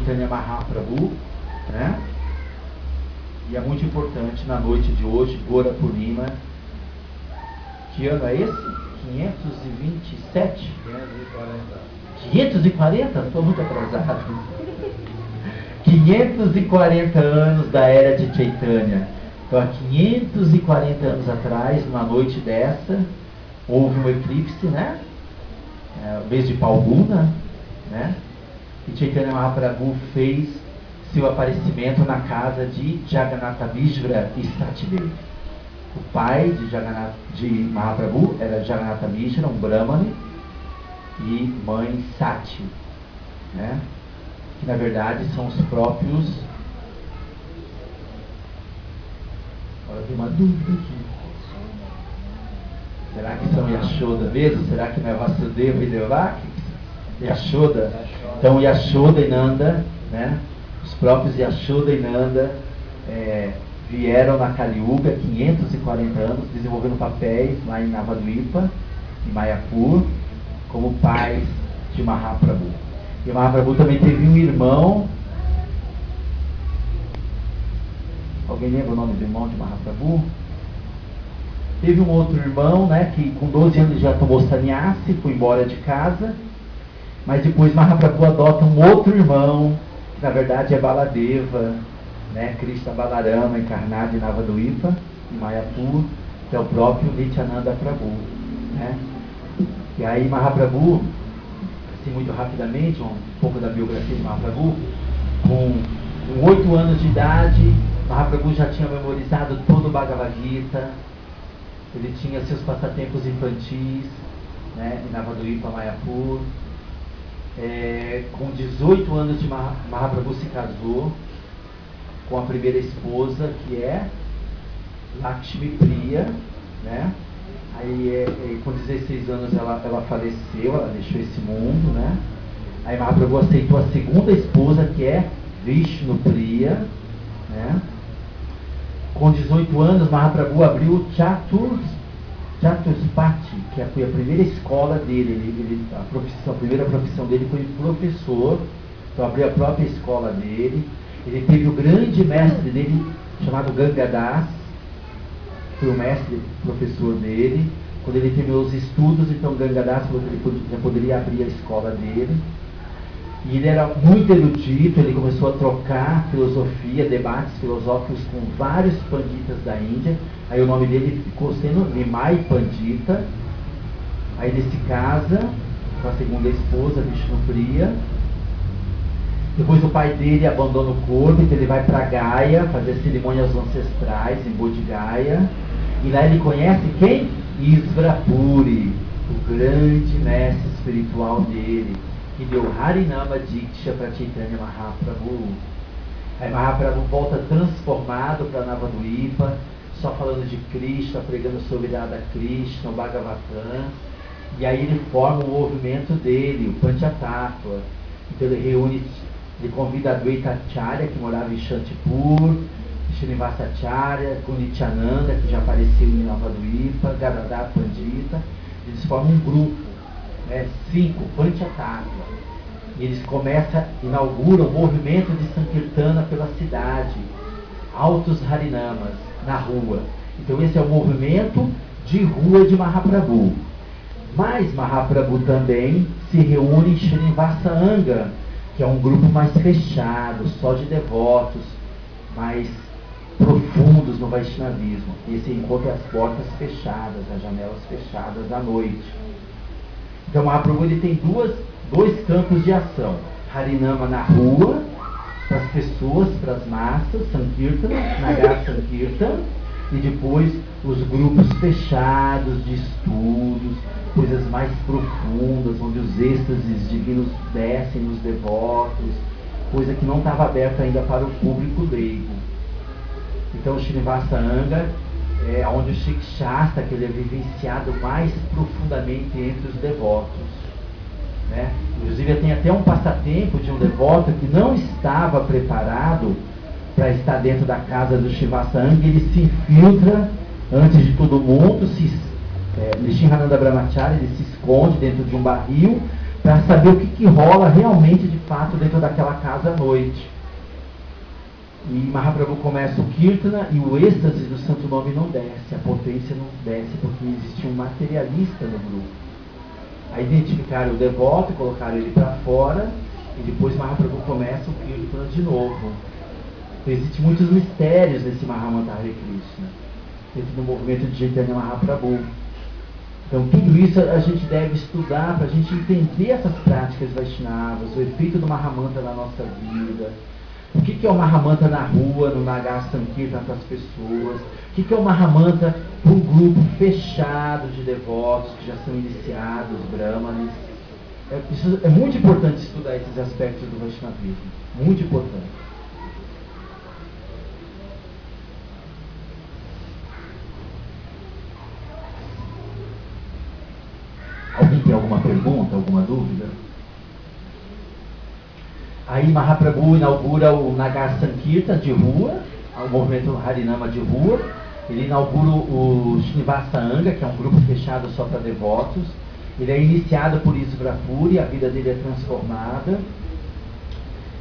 Chaitanya Mahaprabhu, né? E é muito importante na noite de hoje, Gora Purnima. Que ano é esse? 527? 540? Estou muito atrasado. 540 anos da era de Chaitanya. Então, há 540 anos atrás, numa noite dessa, houve um eclipse, né? O mês de Palguna, né? E Chaitanya Mahaprabhu fez seu aparecimento na casa de Jagannatha Mishra e Satidevi. O pai de Mahaprabhu era Jagannatha Mishra, um Brahmane, e mãe Sati, né? Que na verdade são os próprios. Agora tem uma dúvida aqui. Será que são Yashoda mesmo? Será que não é Vasudeva e Devaki? Yashoda? Então Yashoda e Nanda, né? Os próprios Yashoda e Nanda vieram na Kali Yuga, 540 anos, desenvolvendo papéis lá em Navadvipa, em Mayapur, como pais de Mahaprabhu. E Mahaprabhu também teve um irmão. Alguém lembra o nome do irmão de Mahaprabhu? Teve um outro irmão, né, que com 12 anos já tomou sannyasi, foi embora de casa. Mas depois Mahaprabhu adota um outro irmão, que na verdade é Baladeva, né, Krishna Balarama, encarnado em Navadvipa, em Mayapur, que é o próprio Nityananda Prabhu, né? E aí Mahaprabhu, assim muito rapidamente, um pouco da biografia de Mahaprabhu, com 8 anos de idade, Mahaprabhu já tinha memorizado todo o Bhagavad Gita, ele tinha seus passatempos infantis, né, em Navadvipa, Mayapur. Com 18 anos de Mahaprabhu se casou com a primeira esposa, que é Lakshmi Priya, né? Aí com 16 anos ela faleceu, ela deixou esse mundo, né? Aí Mahaprabhu aceitou a segunda esposa, que é Vishnu Priya, né? Com 18 anos Mahaprabhu abriu o Chaturspati, que foi a primeira escola dele. A primeira profissão dele foi professor, então abriu a própria escola dele. Ele teve o grande mestre dele, chamado Gangadas, que foi o mestre, professor dele. Quando ele terminou os estudos, então Gangadas falou que ele já poderia abrir a escola dele. E ele era muito erudito, ele começou a trocar filosofia, debates filosóficos com vários panditas da Índia. Aí o nome dele ficou sendo Nimai Pandita. Aí ele se casa com a segunda esposa, Vishnu Priya. Depois o pai dele abandona o corpo, então ele vai para Gaya fazer cerimônias ancestrais em Bodh Gaya. E lá ele conhece quem? Isvrapuri, o grande mestre espiritual dele, que deu Harinama Diksha para Chaitanya Mahaprabhu. Aí Mahaprabhu volta transformado para Navadvipa, só falando de Krishna, pregando sobre Radha Krishna, o Bhagavatam. E aí ele forma o movimento dele, o Panchatattva. Então ele convida a Advaitacharya, que morava em Shantipur, Srinivasacharya, com Nityananda, que já apareceu em Navadvipa, Gadadhar Pandita. Eles formam um grupo, 5, Panchatattva. E eles inauguram o movimento de Sankirtana pela cidade, altos Harinamas, na rua. Então esse é o movimento de rua de Mahaprabhu. Mas Mahaprabhu também se reúne em Srinivasa Anga, que é um grupo mais fechado, só de devotos, mais profundos no Vaishnavismo. E esse encontra as portas fechadas, as janelas fechadas à noite. Então Mahaprabhu ele tem dois campos de ação: Harinama na rua, para as pessoas, para as massas, Sankirtana, Nagar Sankirtana, e depois os grupos fechados de estudos, coisas mais profundas, onde os êxtases divinos descem nos devotos, coisa que não estava aberta ainda para o público leigo. Então o Srinivasa Anga é onde o Shikshastra, que ele é vivenciado mais profundamente entre os devotos, né? Inclusive tem até um passatempo de um devoto que não estava preparado para estar dentro da casa do Srinivasa Anga. Ele se infiltra antes de todo mundo, Nishimhananda Brahmachari, ele se esconde dentro de um barril para saber o que rola realmente de fato dentro daquela casa à noite. E Mahaprabhu começa o Kirtana e o êxtase do santo nome não desce, a potência não desce, porque existia um materialista no grupo. Aí identificaram o devoto, colocaram ele para fora, e depois Mahaprabhu começa o Kirtana de novo. Então, existem muitos mistérios nesse Mahamantra Hare Krishna, dentro do movimento de Chaitanya Mahaprabhu. Então tudo isso a gente deve estudar para a gente entender essas práticas Vaishnavas, o efeito do Mahamantra na nossa vida. O que é o Mahamantra na rua, no Nagar Sankirtan para as pessoas? O que é o Mahamantra para um grupo fechado de devotos que já são iniciados, brahmanes? É muito importante estudar esses aspectos do Vaishnavismo. Muito importante. Alguém tem alguma pergunta, alguma dúvida? Aí Mahaprabhu inaugura o Nagar Sankirtan de rua, o movimento Harinama de rua. Ele inaugura o Srinivasa Anga, que é um grupo fechado só para devotos. Ele é iniciado por Isvrapuri, a vida dele é transformada.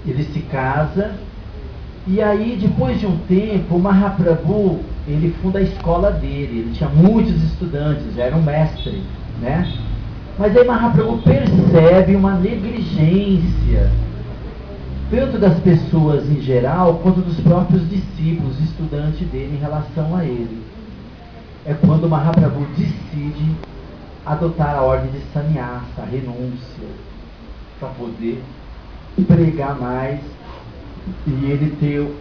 Ele se casa. E aí, depois de um tempo, o Mahaprabhu, ele funda a escola dele. Ele tinha muitos estudantes, já era um mestre, né? Mas aí Mahaprabhu percebe uma negligência, tanto das pessoas em geral, quanto dos próprios discípulos, estudantes dele em relação a ele. É quando Mahaprabhu decide adotar a ordem de sannyasa, a renúncia, para poder pregar mais e ele ter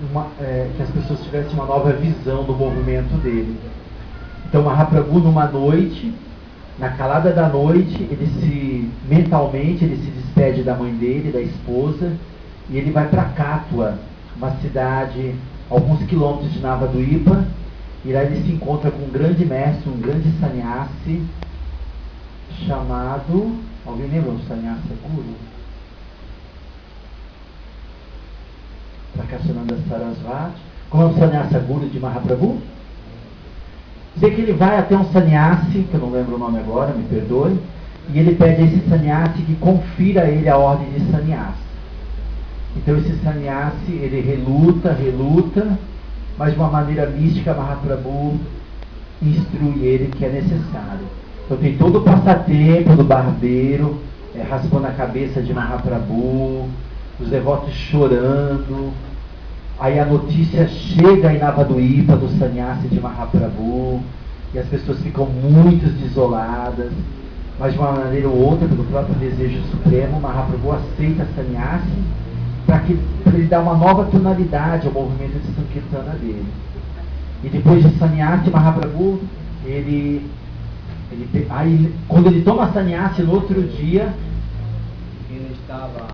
que as pessoas tivessem uma nova visão do movimento dele. Então Mahaprabhu, numa noite, na calada da noite, mentalmente ele se despede da mãe dele, da esposa, e ele vai para Katua, uma cidade alguns quilômetros de Navaduipa, e lá ele se encontra com um grande mestre, um grande sannyasi, chamado... Alguém lembra do sannyasa Guru? Prakashananda Sarasvati. Como é o sannyasa Guru de Mahaprabhu? Sei que ele vai até um sannyasi, que eu não lembro o nome agora, me perdoe, e ele pede a esse sannyasi que confira a ele a ordem de sannyasi. Então esse sannyasi, ele reluta, mas de uma maneira mística Mahaprabhu instrui ele que é necessário. Então tem todo o passatempo do barbeiro, raspando a cabeça de Mahaprabhu, os devotos chorando. Aí a notícia chega em Navaduipa do sannyasi de Mahaprabhu, e as pessoas ficam muito desoladas, mas de uma maneira ou outra, pelo próprio desejo supremo, Mahaprabhu aceita sannyasi para ele dar uma nova tonalidade ao movimento de Sankirtana dele. E depois de sannyasi, Mahaprabhu, quando ele toma sannyasi no outro dia, ele estava